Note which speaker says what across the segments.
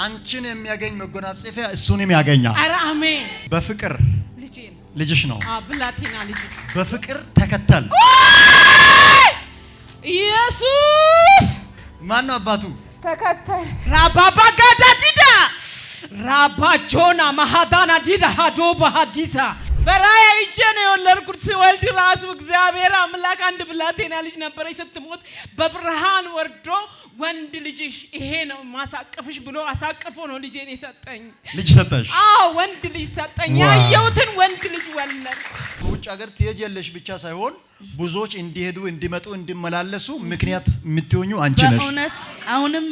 Speaker 1: አንቺን የሚያገኝ መጎናጸፊያ እሱንም ያገኛል።
Speaker 2: አረ አሜን።
Speaker 1: በፍቅር ልጅሽ ነው።
Speaker 2: ብላቴና ልጅ
Speaker 1: በፍቅር ተከተል።
Speaker 2: ኢየሱስ
Speaker 1: ማን ነው አባቱ?
Speaker 2: ተከተል ራባባ ጋዳዲዳ ራባጆና ማሃዳና ዲዳ ሃዶ በሃዲሳ በራያ እጄ ነው የወለድኩት። ሲወልድ ራሱ እግዚአብሔር አምላክ አንድ ብላቴና ልጅ ነበረች። ስትሞት በብርሃን ወርዶ ወንድ ልጅሽ ይሄ ነው ማሳቀፍሽ ብሎ አሳቅፎ ነው ልጄን የሰጠኝ።
Speaker 1: ልጅ ሰጠሽ?
Speaker 2: አዎ ወንድ ልጅ ሰጠኝ። ያየሁትን ወንድ ልጅ ወለድኩ።
Speaker 1: ውጭ ሀገር ትሄጃለሽ ብቻ ሳይሆን ብዙዎች እንዲሄዱ እንዲመጡ እንዲመላለሱ ምክንያት የምትሆኙ አንቺ ነሽ።
Speaker 2: በእውነት አሁንም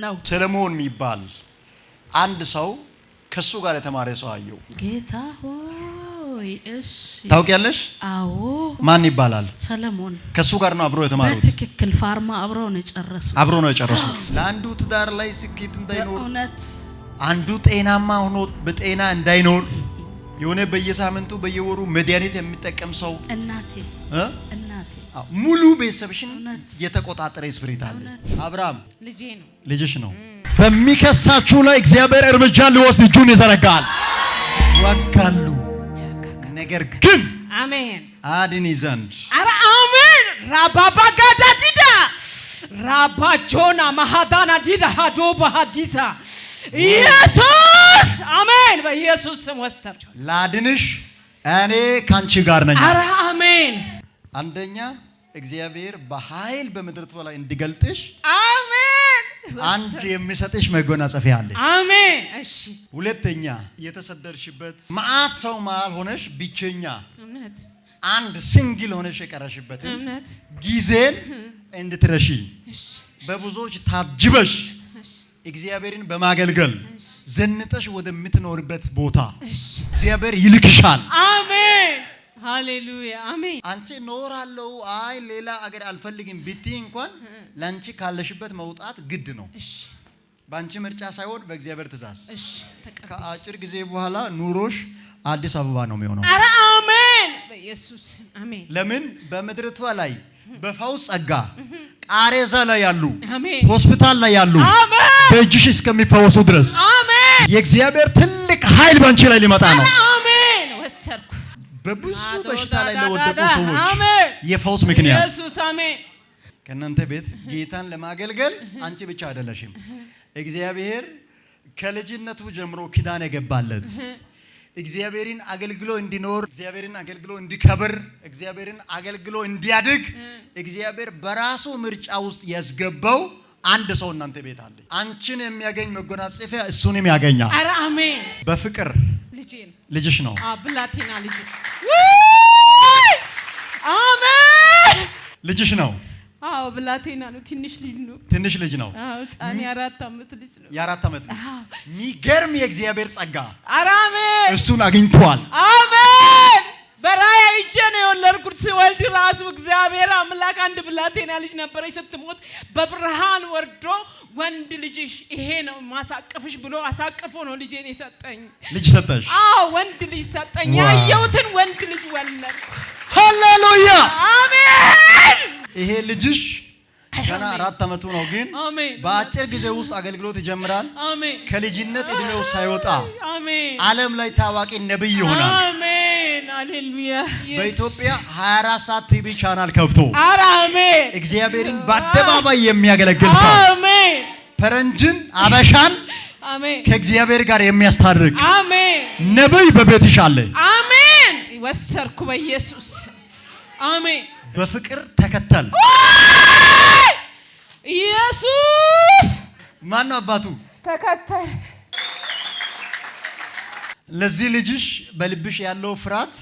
Speaker 2: ነው።
Speaker 1: ሰለሞን የሚባል አንድ ሰው ከሱ ጋር የተማረ ሰው አየው።
Speaker 2: ጌታ ሆይ እሺ
Speaker 1: ታውቂያለሽ?
Speaker 2: አዎ።
Speaker 1: ማን ይባላል?
Speaker 2: ሰለሞን።
Speaker 1: ከሱ ጋር ነው አብሮ የተማሩት።
Speaker 2: በትክክል ፋርማ አብሮ ነው የጨረሱት። ለአንዱ
Speaker 1: ትዳር ላይ ስኬት እንዳይኖር፣
Speaker 2: በእውነት
Speaker 1: አንዱ ጤናማ ሆኖ በጤና እንዳይኖር የሆነ በየሳምንቱ በየወሩ መድኃኒት የሚጠቀም ሰው
Speaker 2: እናቴ
Speaker 1: ሙሉ ቤተሰብሽን የተቆጣጠረ ስፒሪት አለ። አብርሃም ልጅሽ ነው። በሚከሳችሁ ላይ እግዚአብሔር እርምጃ ሊወስድ እጁን ይዘረጋል። ወጋሉ ነገር ግን
Speaker 2: አሜን
Speaker 1: አድኒ ዘንድ
Speaker 2: አረ አሜን። ራባባ ጋዳዲዳ ራባጆና ማሃዳና ዲዳ ሃዶ በሃዲሳ ኢየሱስ አሜን። በኢየሱስ ስም ወሰድኩ።
Speaker 1: ላድንሽ እኔ ካንቺ ጋር ነኝ።
Speaker 2: አረ አሜን።
Speaker 1: አንደኛ እግዚአብሔር በኃይል በምድርቱ ላይ እንዲገልጥሽ
Speaker 2: አሜን።
Speaker 1: አንድ የሚሰጥሽ መጎናጸፊያ አለ።
Speaker 2: አሜን። እሺ።
Speaker 1: ሁለተኛ የተሰደርሽበት መዓት ሰው መሃል ሆነሽ ብቸኛ
Speaker 2: እውነት
Speaker 1: አንድ ሲንግል ሆነሽ የቀረሽበት
Speaker 2: እውነት
Speaker 1: ጊዜን እንድትረሺ በብዙዎች ታጅበሽ እግዚአብሔርን በማገልገል ዘንጠሽ ወደምትኖርበት ቦታ እግዚአብሔር ይልክሻል።
Speaker 2: አሜን ሃሌሉያ አሜን።
Speaker 1: አንቺ ኖራለው አይ ሌላ አገር አልፈልግም ብትይ እንኳን ላንቺ ካለሽበት መውጣት ግድ ነው። ባንቺ ምርጫ ሳይሆን በእግዚአብሔር ትእዛዝ። ከአጭር ጊዜ በኋላ ኑሮሽ አዲስ አበባ ነው የሚሆነው።
Speaker 2: አረ አሜን በኢየሱስ አሜን።
Speaker 1: ለምን በምድርቷ ላይ በፈውስ ጸጋ ቃሬዛ ላይ ያሉ
Speaker 2: ሆስፒታል
Speaker 1: ላይ ያሉ በእጅሽ እስከሚፈወሱ ድረስ የእግዚአብሔር ትልቅ ኃይል ባንቺ ላይ ሊመጣ ነው።
Speaker 2: አሜን ወሰርኩ።
Speaker 1: በብዙ በሽታ ላይ ለወደቁ ሰዎች የፈውስ ምክንያት ኢየሱስ አሜን። ከእናንተ ቤት ጌታን ለማገልገል አንቺ ብቻ አይደለሽም። እግዚአብሔር ከልጅነቱ ጀምሮ ኪዳን የገባለት እግዚአብሔርን አገልግሎ እንዲኖር፣ እግዚአብሔርን አገልግሎ እንዲከብር፣ እግዚአብሔርን አገልግሎ እንዲያድግ እግዚአብሔር በራሱ ምርጫ ውስጥ ያስገባው አንድ ሰው እናንተ ቤት አለ። አንቺን የሚያገኝ መጎናጸፊያ እሱንም ያገኛል።
Speaker 2: አረ አሜን።
Speaker 1: በፍቅር ልጅሽ ነው።
Speaker 2: ብላቴና ልጅ አሜን።
Speaker 1: ልጅሽ ነው።
Speaker 2: አዎ ብላቴና ነው። ትንሽ ልጅ ነው። አዎ ጻኒ 4 ዓመት ልጅ ነው።
Speaker 1: የ4 ዓመት ልጅ ሚገርም የእግዚአብሔር ጸጋ
Speaker 2: አሜን
Speaker 1: እሱን አግኝቷል።
Speaker 2: አሜን። በራያ እጄ ነው የወለድኩት። ሲወልድ ራሱ እግዚአብሔር አምላክ አንድ ብላቴና ልጅ ነበረች። ስትሞት በብርሃን ወርዶ ወንድ ልጅሽ ይሄ ነው ማሳቀፍሽ ብሎ አሳቅፎ ነው ልጄን የሰጠኝ።
Speaker 1: ልጅ ሰጠሽ?
Speaker 2: አዎ ወንድ ልጅ ሰጠኝ። ያየሁትን ወንድ ልጅ ወለድኩ።
Speaker 1: ሃሌሉያ
Speaker 2: አሜን።
Speaker 1: ይሄ ልጅሽ ገና 4 ዓመቱ ነው፣ ግን በአጭር ጊዜ ውስጥ አገልግሎት ይጀምራል። ከልጅነት እድሜው ሳይወጣ ዓለም ላይ ታዋቂ ነብይ ይሆናል።
Speaker 2: አሜን ሃሌሉያ።
Speaker 1: በኢትዮጵያ 24 ሰዓት ቲቪ ቻናል ከፍቶ
Speaker 2: አሜን
Speaker 1: እግዚአብሔርን በአደባባይ የሚያገለግል ሰው
Speaker 2: አሜን።
Speaker 1: ፈረንጅን አበሻን
Speaker 2: አሜን
Speaker 1: ከእግዚአብሔር ጋር የሚያስታርቅ
Speaker 2: አሜን
Speaker 1: ነብይ በቤትሽ አለ።
Speaker 2: አሜን ወሰርኩ በኢየሱስ አሜን።
Speaker 1: በፍቅር ተከተል።
Speaker 2: ኢየሱስ
Speaker 1: ማን ነው አባቱ?
Speaker 2: ተከተል።
Speaker 1: ለዚህ ልጅሽ በልብሽ ያለው ፍርሃት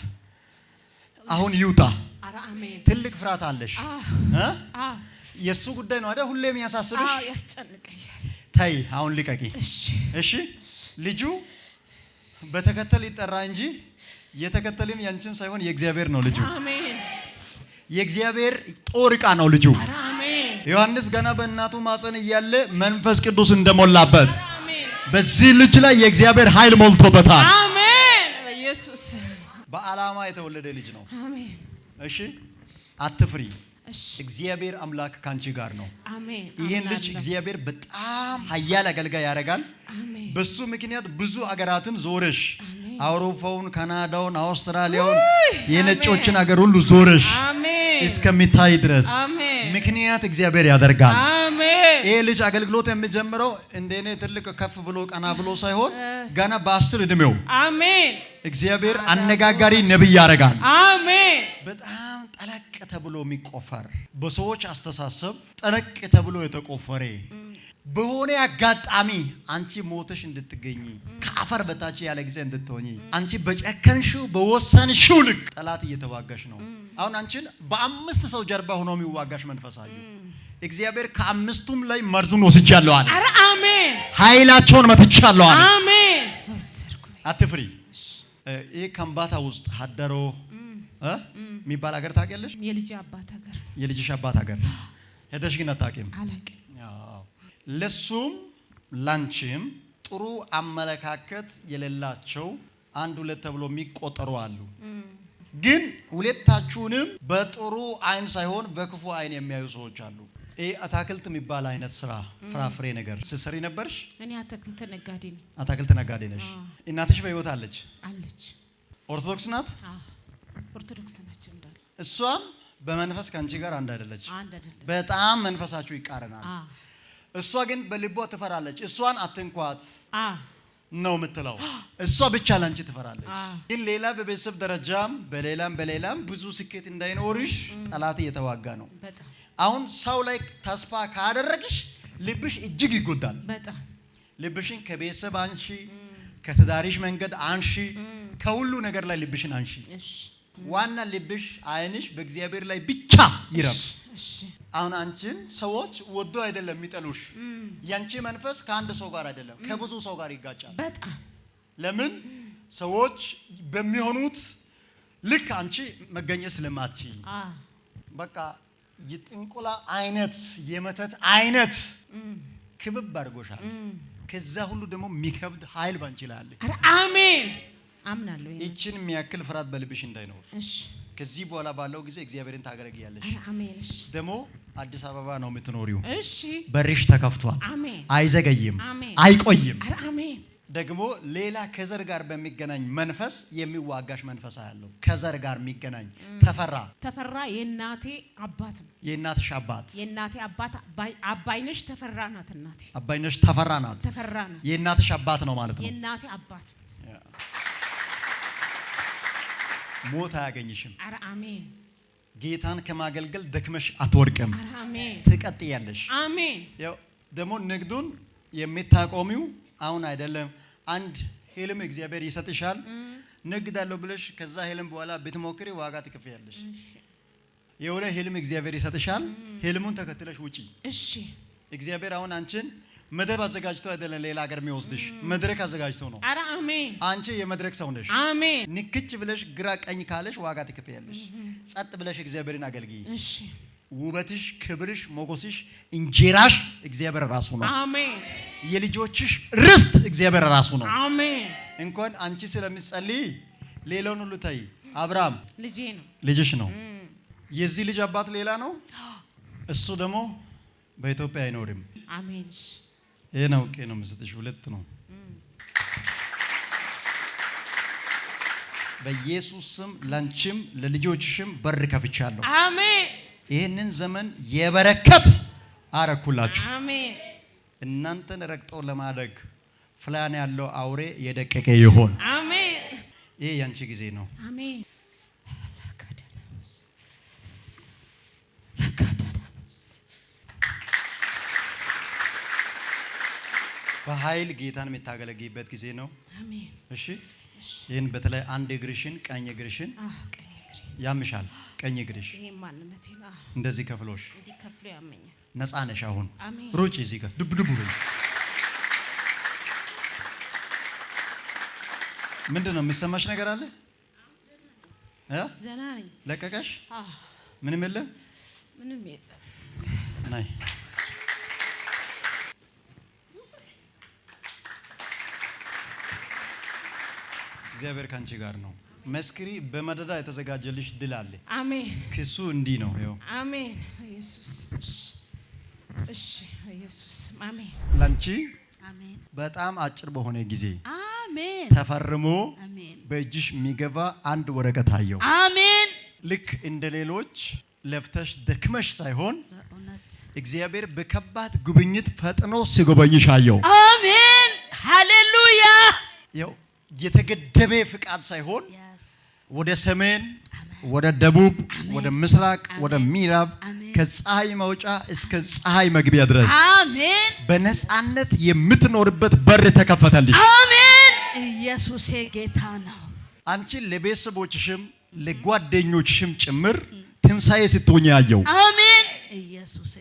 Speaker 1: አሁን ይውጣ።
Speaker 2: አሜን።
Speaker 1: ትልቅ ፍርሃት አለሽ። የሱ ጉዳይ ነው አይደል? ሁሌም ያሳስብሽ።
Speaker 2: ያስጨንቀኛል።
Speaker 1: ታይ አሁን ልቀቂ። እሺ ልጁ በተከተል ይጠራ እንጂ የተከተልም ያንቺም ሳይሆን የእግዚአብሔር ነው ልጁ።
Speaker 2: አሜን።
Speaker 1: የእግዚአብሔር ጦር ዕቃ ነው ልጁ።
Speaker 2: አሜን።
Speaker 1: ዮሐንስ ገና በእናቱ ማፀን እያለ መንፈስ ቅዱስ እንደሞላበት በዚህ ልጅ ላይ የእግዚአብሔር ኃይል ሞልቶበታል።
Speaker 2: አሜን በኢየሱስ።
Speaker 1: በዓላማ የተወለደ ልጅ ነው።
Speaker 2: አሜን።
Speaker 1: እሺ አትፍሪ። እግዚአብሔር አምላክ ካንቺ ጋር ነው።
Speaker 2: አሜን።
Speaker 1: ይሄን ልጅ እግዚአብሔር በጣም ኃያል አገልጋይ ያደርጋል።
Speaker 2: አሜን።
Speaker 1: በሱ ምክንያት ብዙ አገራትን ዞረሽ አውሮፓውን፣ ካናዳውን፣ አውስትራሊያውን የነጮችን አገር ሁሉ ዞረሽ እስከሚታይ ድረስ ምክንያት እግዚአብሔር ያደርጋል።
Speaker 2: አሜን።
Speaker 1: ይሄ ልጅ አገልግሎት የሚጀምረው እንደኔ ትልቅ ከፍ ብሎ ቀና ብሎ ሳይሆን ገና በ10 እድሜው
Speaker 2: አሜን
Speaker 1: እግዚአብሔር አነጋጋሪ ነብይ ያደርጋል።
Speaker 2: አሜን።
Speaker 1: በጣም ጠለቅ ተብሎ የሚቆፈር በሰዎች አስተሳሰብ ጠለቅ ተብሎ የተቆፈረ በሆነ አጋጣሚ አንቺ ሞተሽ እንድትገኚ ከአፈር በታች ያለ ጊዜ እንድትሆኚ አንቺ በጨከንሽው በወሰንሽው ልክ ጠላት እየተዋጋሽ ነው። አሁን አንቺን በ5 ሰው ጀርባ ሆኖ የሚዋጋሽ መንፈሳዩ እግዚአብሔር ከ5ቱም ላይ መርዙን ወስጃለሁ አለ።
Speaker 2: አረ አሜን።
Speaker 1: ኃይላቸውን መትቻለሁ አለ።
Speaker 2: አሜን።
Speaker 1: አትፍሪ። ይሄ ከምባታ ውስጥ ሀደሮ የሚባል ሀገር ታውቂያለሽ? የልጅሽ አባት ሀገር ሄደሽ ግን አታውቂም?
Speaker 2: አላውቅም።
Speaker 1: ለሱም ላንቺም ጥሩ አመለካከት የሌላቸው 1-2 ተብሎ የሚቆጠሩ አሉ። ግን ሁለታችሁንም በጥሩ አይን ሳይሆን በክፉ አይን የሚያዩ ሰዎች አሉ። ይሄ አታክልት የሚባል አይነት ስራ ፍራፍሬ ነገር ስትሰሪ ነበርሽ?
Speaker 2: እኔ አታክልት ነጋዴ ነኝ።
Speaker 1: አታክልት ነጋዴ ነሽ? እናትሽ በህይወት አለች?
Speaker 2: አለች።
Speaker 1: ኦርቶዶክስ ናት?
Speaker 2: ኦርቶዶክስ ነች እንዳለ።
Speaker 1: እሷም በመንፈስ ካንቺ ጋር አንድ አይደለች። በጣም መንፈሳችሁ ይቃረናል። እሷ ግን በልቧ ትፈራለች። እሷን አትንኳት ነው የምትለው። እሷ ብቻ ላንቺ ትፈራለች። ግን ሌላ በቤተሰብ ደረጃም በሌላም ብዙ ስኬት እንዳይኖርሽ ጠላት እየተዋጋ ነው። አሁን ሰው ላይ ተስፋ ካደረግሽ ልብሽ እጅግ ይጎዳል። ልብሽን ከቤተሰብ አንሺ፣ ከትዳሪሽ መንገድ አንሺ፣ ከሁሉ ነገር ላይ ልብሽን አንሺ። ዋና ልብሽ አይንሽ በእግዚአብሔር ላይ ብቻ ይረፍ። አሁን አንቺን ሰዎች ወዶ አይደለም የሚጠሉሽ። ያንቺ መንፈስ ከአንድ ሰው ጋር አይደለም ከብዙ ሰው ጋር ይጋጫል። ለምን? ሰዎች በሚሆኑት ልክ አንቺ መገኘት ስለማትቺ በቃ የጥንቆላ አይነት የመተት አይነት ክብብ አድርጎሻል። ከዛ ሁሉ ደግሞ የሚከብድ ኃይል ባንቺ ላይ አለ።
Speaker 2: አሜን። አምናለሁ።
Speaker 1: እቺን የሚያክል ፍርሃት በልብሽ እንዳይኖር ከዚህ በኋላ ባለው ጊዜ እግዚአብሔርን ታገለግያለሽ።
Speaker 2: አሜን።
Speaker 1: ደግሞ አዲስ አበባ ነው የምትኖሪው።
Speaker 2: በርሽ
Speaker 1: ተከፍቷል። አይዘገይም፣ አይቆይም።
Speaker 2: አሜን።
Speaker 1: ደግሞ ሌላ ከዘር ጋር በሚገናኝ መንፈስ የሚዋጋሽ መንፈስ ያለው ከዘር ጋር የሚገናኝ ተፈራ የእናቴ አባት ነው። የእናትሽ አባት? የእናቴ አባት አባይነሽ ተፈራ ናት። እናቴ አባይነሽ ተፈራ ናት። የእናትሽ አባት ነው ማለት ነው። የእናቴ አባት ሞት አያገኝሽም። አረ አሜን። ጌታን ከማገልገል ደክመሽ አትወድቅም። አረ አሜን። ትቀጥያለሽ። አሜን። ያው ደግሞ ንግዱን የምታቆሚው አሁን አይደለም። አንድ ህልም እግዚአብሔር ይሰጥሻል። ንግዳለሁ ብለሽ ከዛ ህልም በኋላ ብትሞክሪ ዋጋ ትከፍያለሽ። የሆነ ህልም እግዚአብሔር ይሰጥሻል። ህልሙን ተከትለሽ ውጪ። እሺ። እግዚአብሔር አሁን አንቺን መድረክ አዘጋጅቶ አይደለም ሌላ ሀገር የሚወስድሽ፣ መድረክ አዘጋጅቶ ነው። አረ አሜን። አንቺ የመድረክ ሰው ነሽ። አሜን። ንክች ብለሽ ግራ ቀኝ ካለሽ ዋጋ ትከፍያለሽ። ጸጥ ብለሽ እግዚአብሔርን አገልግይ። እሺ። ውበትሽ፣ ክብርሽ፣ ሞገስሽ፣ እንጀራሽ እግዚአብሔር ራሱ ነው። አሜን። የልጆችሽ ርስት እግዚአብሔር ራሱ ነው። አሜን። እንኳን አንቺ ስለምትጸልይ ሌላውን ሁሉ ታይ። አብርሃም ልጄ ነው፣ ልጅሽ ነው። የዚህ ልጅ አባት ሌላ ነው። እሱ ደግሞ በኢትዮጵያ አይኖርም። አሜን። ይሄ ነው ነው የምሰጥሽ። 2 ነው። በኢየሱስ ስም ላንቺም ለልጆችሽም በር ከፍቻለሁ። አሜን። ይሄንን ዘመን የበረከት አረኩላችሁ። አሜን። እናንተን ረግጦ ለማደግ ፍላን ያለው አውሬ የደቀቀ ይሆን። አሜን። ይሄ ያንቺ ጊዜ ነው። አሜን። በኃይል ጌታን የምታገለግይበት ጊዜ ነው። አሜን። እሺ። ይሄን በተለይ አንድ እግርሽን ቀኝ እግርሽን ያምሻል። ቀኝ እግርሽ ይሄ ማንነቴ ነው። እንደዚህ ከፍሎሽ እንዲከፍሎ ያመኛል። ነፃ ነሽ አሁን። ሩጪ እዚህ ጋር ድብ በይ። ምንድነው የሚሰማሽ ነገር አለ? ደህና ነኝ። ለቀቀሽ? ምንም የለም። ምንም የለም። ናይስ። እግዚአብሔር ካንቺ ጋር ነው። መስክሪ በመደዳ የተዘጋጀልሽ ድል አለ።
Speaker 2: አሜን።
Speaker 1: ክሱ እንዲህ ነው ይኸው።
Speaker 2: አሜን ኢየሱስ። እሺ ኢየሱስ አሜን።
Speaker 1: ላንቺ
Speaker 3: አሜን
Speaker 1: በጣም አጭር በሆነ ጊዜ
Speaker 3: አሜን
Speaker 1: ተፈርሞ
Speaker 3: አሜን
Speaker 1: በእጅሽ የሚገባ አንድ ወረቀት አየው።
Speaker 3: አሜን።
Speaker 1: ልክ እንደ ሌሎች ለፍተሽ ደክመሽ ሳይሆን
Speaker 3: በእውነት
Speaker 1: እግዚአብሔር በከባድ ጉብኝት ፈጥኖ ሲጎበኝሽ አየው።
Speaker 3: አሜን ሃሌሉያ።
Speaker 1: ያው የተገደበ ፍቃድ ሳይሆን ወደ ሰሜን፣ ወደ ደቡብ፣ ወደ ምስራቅ፣ ወደ ምዕራብ ከፀሐይ መውጫ እስከ ፀሐይ መግቢያ ድረስ
Speaker 3: አሜን
Speaker 1: በነፃነት የምትኖርበት በር ተከፈተልሽ።
Speaker 3: አሜን ኢየሱስ ጌታ ነው።
Speaker 1: አንቺ ለቤተሰቦችሽም ለጓደኞችሽም ጭምር ትንሳኤ ስትሆኚ ያየው።
Speaker 3: አሜን ኢየሱስ።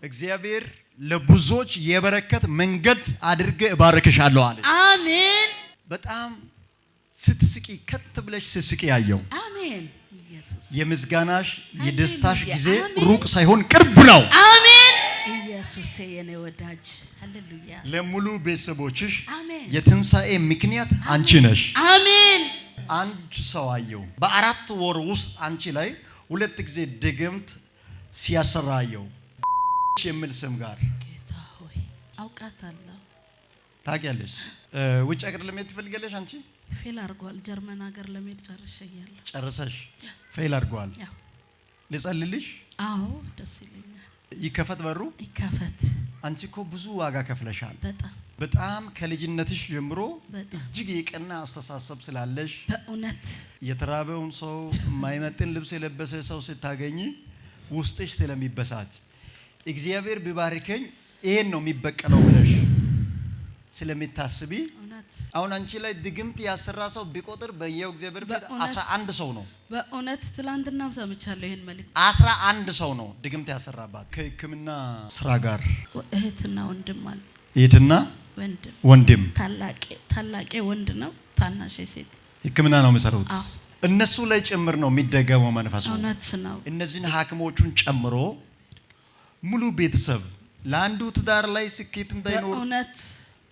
Speaker 1: እግዚአብሔር ለብዙዎች የበረከት መንገድ አድርጌ እባርክሻለሁ አለ።
Speaker 3: አሜን።
Speaker 1: በጣም ስትስቂ ከት ብለሽ ስትስቂ ያየው።
Speaker 3: አሜን ኢየሱስ።
Speaker 1: የምስጋናሽ የደስታሽ ጊዜ ሩቅ ሳይሆን ቅርብ ነው።
Speaker 3: አሜን ኢየሱስ የኔ ወዳጅ ሃሌሉያ።
Speaker 1: ለሙሉ ቤተሰቦችሽ
Speaker 3: አሜን
Speaker 1: የትንሳኤ ምክንያት አንቺ ነሽ።
Speaker 3: አሜን።
Speaker 1: አንድ ሰው አየው በ4 ወር ውስጥ አንቺ ላይ 2 ጊዜ ድግምት ሲያሰራየው የሚል ስም ጋር
Speaker 3: ጌታ ሆይ አውቃታለሁ።
Speaker 1: ታውቂያለሽ? ውጭ ሀገር ለመሄድ ትፈልጊያለሽ? አንቺ
Speaker 3: ፌል አድርጓል። ጀርመን ሀገር ለመሄድ ጨርሼያለሁ።
Speaker 1: ጨርሰሽ ፌል አድርጓል። ልጸልልሽ?
Speaker 3: አዎ ደስ ይለኛል።
Speaker 1: ይከፈት በሩ
Speaker 3: ይከፈት።
Speaker 1: አንቺ እኮ ብዙ ዋጋ ከፍለሻል።
Speaker 3: በጣም
Speaker 1: ከልጅነትሽ ጀምሮ እጅግ የቀና አስተሳሰብ ስላለሽ
Speaker 3: በእውነት
Speaker 1: የተራበውን ሰው ማይመጥን ልብስ የለበሰ ሰው ስታገኚ ውስጥሽ ስለሚበሳጭ እግዚአብሔር ቢባርከኝ ይሄን ነው የሚበቀለው ብለሽ ስለሚታስቢ አሁን አንቺ ላይ ድግምት ያሰራ ሰው ቢቆጥር በየው እግዚአብሔር ፊት 11 ሰው ነው።
Speaker 3: በእውነት ትላንትናም ሰምቻለሁ ይሄን መልእክት።
Speaker 1: 11 ሰው ነው ድግምት ያሰራባት ከሕክምና ስራ ጋር
Speaker 3: እህትና ወንድም አለ።
Speaker 1: እህትና ወንድም ታላቄ ወንድ ነው፣ ታናሽ ሴት ሕክምና ነው የሚሰሩት። እነሱ ላይ ጭምር ነው የሚደገመው መንፈሱ።
Speaker 3: እውነት ነው።
Speaker 1: እነዚህን ሐኪሞቹን ጨምሮ ሙሉ ቤተሰብ ለአንዱ ትዳር ላይ ስኬት እንዳይኖር
Speaker 3: እውነት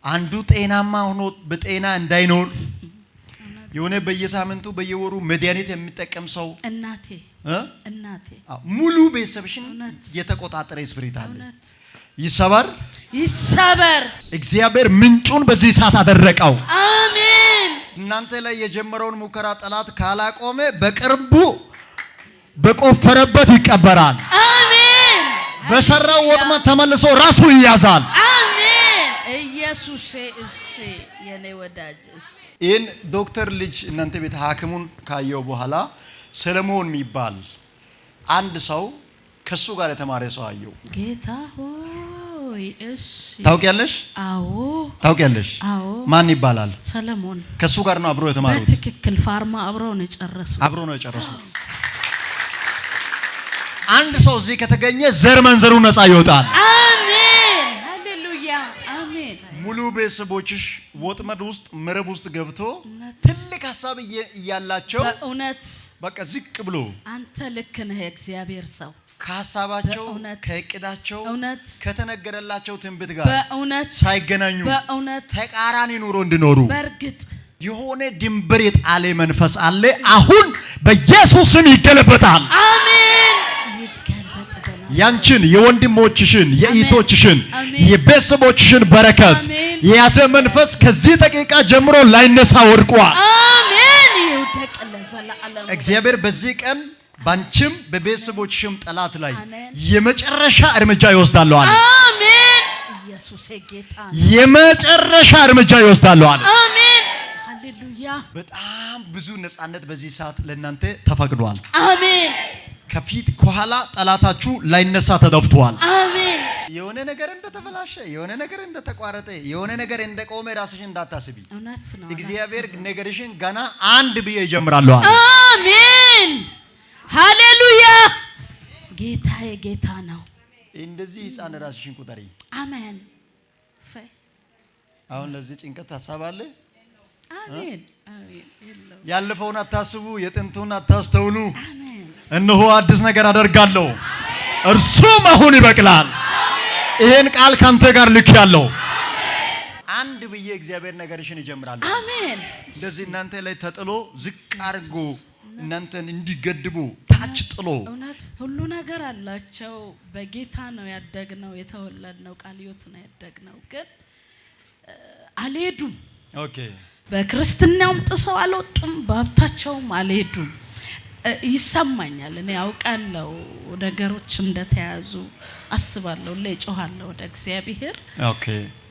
Speaker 1: አንዱ ጤናማ ሆኖ በጤና እንዳይኖር የሆነ በየሳምንቱ በየወሩ መድኃኒት የሚጠቀም ሰው እናቴ ሙሉ ቤተሰብሽን የተቆጣጠረ ስፒሪት አለ። ይሰበር። እግዚአብሔር ምንጩን በዚህ ሰዓት አደረቀው።
Speaker 3: አሜን።
Speaker 1: እናንተ ላይ የጀመረውን ሙከራ ጠላት ካላቆመ በቅርቡ በቆፈረበት ይቀበራል።
Speaker 3: አሜን።
Speaker 1: በሰራው ወጥመድ ተመልሶ ራሱ ይያዛል።
Speaker 3: አሜን። ኢየሱስ እሺ የኔ ወዳጅ
Speaker 1: ይህን ዶክተር ልጅ እናንተ ቤት ሐኪሙን ካየው በኋላ ሰለሞን የሚባል አንድ ሰው ከሱ ጋር የተማረ ሰው አየው።
Speaker 3: ጌታ ሆይ እሺ
Speaker 1: ታውቂያለሽ?
Speaker 3: አዎ
Speaker 1: ታውቂያለሽ?
Speaker 3: አዎ።
Speaker 1: ማን ይባላል?
Speaker 3: ሰለሞን።
Speaker 1: ከሱ ጋር ነው አብሮ የተማሩት።
Speaker 3: በትክክል ፋርማ አብረው ነው የጨረሱት። አንድ
Speaker 1: ሰው እዚህ ከተገኘ ዘር መንዘሩ ነፃ ይወጣል።
Speaker 3: አሜን ሃሌሉያ አሜን።
Speaker 1: ሙሉ ቤተሰቦችሽ ወጥመድ ውስጥ መረብ ውስጥ ገብቶ ትልቅ ሐሳብ እያላቸው
Speaker 3: በእውነት
Speaker 1: በቃ ዝቅ ብሎ
Speaker 3: አንተ ልክ ነህ እግዚአብሔር ሰው
Speaker 1: ከሐሳባቸው ከእቅዳቸው ከተነገረላቸው ትንቢት ጋር
Speaker 3: በእውነት
Speaker 1: ሳይገናኙ
Speaker 3: በእውነት
Speaker 1: ተቃራኒ ኑሮ እንዲኖሩ
Speaker 3: በርግጥ
Speaker 1: የሆነ ድንበር የጣለ መንፈስ አለ። አሁን በኢየሱስ ስም ይገለበጣል።
Speaker 3: አሜን።
Speaker 1: ያንቺን የወንድሞችሽን የእህቶችሽን የቤተሰቦችሽን በረከት የያዘ መንፈስ ከዚህ ደቂቃ ጀምሮ ላይነሳ ወድቋል።
Speaker 3: አሜን። ይውደቅ ለዘላለም።
Speaker 1: እግዚአብሔር በዚህ ቀን ባንቺም በቤተሰቦችሽም ጠላት ላይ የመጨረሻ እርምጃ ይወስዳል አለ።
Speaker 3: አሜን። ኢየሱስ ጌታ
Speaker 1: የመጨረሻ እርምጃ ይወስዳል አለ።
Speaker 3: አሜን ሃሌሉያ።
Speaker 1: በጣም ብዙ ነፃነት በዚህ ሰዓት ለእናንተ ተፈቅዷል።
Speaker 3: አሜን።
Speaker 1: ከፊት ከኋላ ጠላታችሁ ላይነሳ ተደፍቷል።
Speaker 3: አሜን።
Speaker 1: የሆነ ነገር እንደተበላሸ የሆነ ነገር እንደተቋረጠ የሆነ ነገር እንደቆመ ራስሽን እንዳታስቢ። እግዚአብሔር ነገርሽን ገና አንድ ብዬ ይጀምራለሁ።
Speaker 3: አሜን ሃሌሉያ። ጌታዬ ጌታ ነው።
Speaker 1: እንደዚህ ሕፃን ራስሽን ቁጠሪ።
Speaker 3: አሜን።
Speaker 1: አሁን ለዚህ ጭንቀት ሐሳብ አለ?
Speaker 3: አሜን።
Speaker 1: ያለፈውን አታስቡ፣ የጥንቱን አታስተውሉ። እነሆ አዲስ ነገር አደርጋለሁ፣ እርሱም አሁን ይበቅላል። ይሄን ቃል ካንተ ጋር ልክ ያለው አንድ ብዬ እግዚአብሔር ነገርሽን ይጀምራል።
Speaker 3: አሜን።
Speaker 1: እንደዚህ እናንተ ላይ ተጥሎ ዝቅ አድርጎ እናንተን እንዲገድቡ ታች ጥሎ
Speaker 3: ሁሉ ነገር አላቸው። በጌታ ነው ያደግነው፣ የተወለድነው፣ ቃለ ሕይወት ነው ያደግነው። ግን አልሄዱም።
Speaker 1: ኦኬ
Speaker 3: በክርስትናውም ጥሰው አልወጡም፣ በሀብታቸውም አልሄዱም። ይሰማኛል፣ እኔ ያውቃለሁ ነገሮች እንደተያዙ አስባለሁ። ለጮሃለሁ ወደ እግዚአብሔር።
Speaker 1: ኦኬ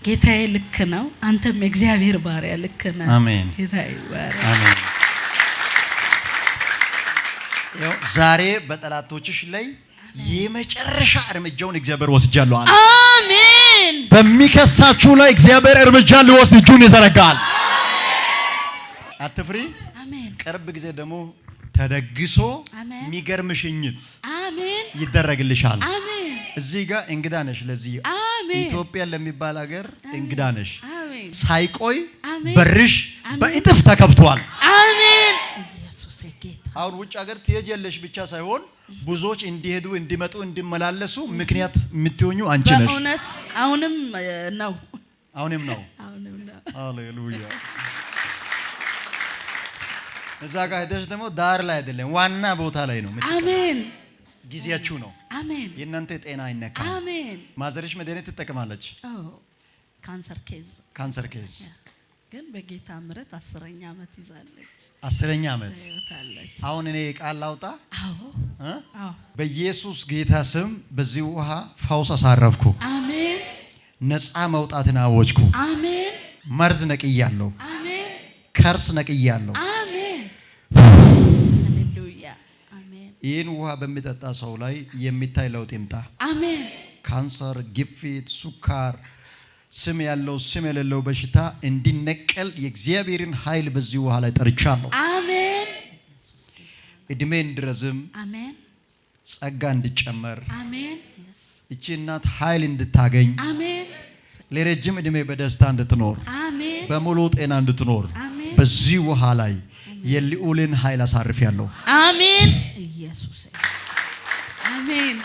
Speaker 3: ጌታዬ ልክ ነው፣ አንተም እግዚአብሔር ባሪያ ልክ ነህ።
Speaker 1: አሜን።
Speaker 3: ጌታዬ ባሪያ
Speaker 1: አሜን። ያው ዛሬ በጠላቶችሽ ላይ የመጨረሻ እርምጃውን እግዚአብሔር ወስጃለሁ አለ።
Speaker 3: አሜን።
Speaker 1: በሚከሳችሁ ላይ እግዚአብሔር እርምጃ ሊወስድ እጁን ይዘረጋል። አትፍሪ።
Speaker 3: አሜን።
Speaker 1: ቅርብ ጊዜ ደግሞ ተደግሶ የሚገርም ሽኝት
Speaker 3: አሜን
Speaker 1: ይደረግልሻል።
Speaker 3: አሜን።
Speaker 1: እዚህ ጋር እንግዳ ነሽ። ለዚህ ኢትዮጵያ ለሚባል ሀገር እንግዳ ነሽ።
Speaker 3: አሜን።
Speaker 1: ሳይቆይ በርሽ በእጥፍ ተከፍቷል።
Speaker 3: አሜን። ኢየሱስ ጌታ።
Speaker 1: አሁን ውጭ ሀገር ትሄጃለሽ ብቻ ሳይሆን ብዙዎች እንዲሄዱ እንዲመጡ እንዲመላለሱ ምክንያት የምትሆኙ አንቺ ነሽ።
Speaker 3: በእውነት አሁንም ነው።
Speaker 1: አሁንም ነው።
Speaker 3: አሁንም ነው።
Speaker 1: ሃሌሉያ። እዛ ጋር ሄደሽ ደግሞ ዳር ላይ አይደለም ዋና ቦታ ላይ ነው።
Speaker 3: አሜን።
Speaker 1: ጊዜያችሁ ነው።
Speaker 2: አሜን።
Speaker 1: የእናንተ ጤና አይነካም።
Speaker 2: አሜን።
Speaker 1: ማዘርሽ መድኃኒት ትጠቀማለች።
Speaker 3: ካንሰር ኬዝ
Speaker 2: ግን በጌታ ምሕረት 10ኛ ዓመት ይዛለች።
Speaker 1: 10ኛ ዓመት አሁን እኔ ቃል ላውጣ።
Speaker 2: አዎ
Speaker 1: በኢየሱስ ጌታ ስም በዚህ ውሃ ፈውስ አሳረፍኩ።
Speaker 2: አሜን።
Speaker 1: ነፃ መውጣትን አወጅኩ።
Speaker 2: አሜን።
Speaker 1: መርዝ ነቅያለሁ።
Speaker 2: አሜን።
Speaker 1: ከርስ ነቅያለሁ።
Speaker 2: አሜን። ሃሌሉያ። አሜን።
Speaker 1: ይህን ውሃ በሚጠጣ ሰው ላይ የሚታይ ለውጥ ይምጣ።
Speaker 2: አሜን።
Speaker 1: ካንሰር፣ ግፊት፣ ሱካር፣ ስም ያለው ስም የሌለው በሽታ እንዲነቀል የእግዚአብሔርን ኃይል በዚህ ውሃ ላይ ጠርቻለሁ።
Speaker 2: አሜን።
Speaker 1: እድሜ እንዲረዝም፣
Speaker 2: አሜን።
Speaker 1: ጸጋ እንዲጨመር፣
Speaker 2: አሜን።
Speaker 1: እቺ እናት ኃይል እንድታገኝ፣
Speaker 2: አሜን።
Speaker 1: ለረጅም እድሜ በደስታ እንድትኖር፣
Speaker 2: አሜን።
Speaker 1: በሙሉ ጤና እንድትኖር
Speaker 2: አሜን።
Speaker 1: በዚህ ውሃ ላይ የልዑልን ኃይል አሳርፊያለሁ።
Speaker 2: አሜን። ኢየሱስ አሜን።